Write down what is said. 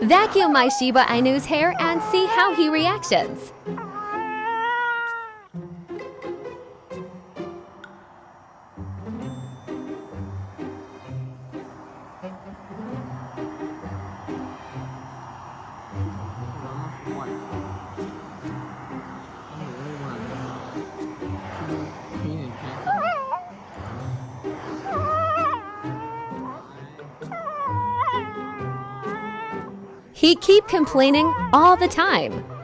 Vacuum my Shiba Inu's hair and see how he reactions. He keep complaining all the time.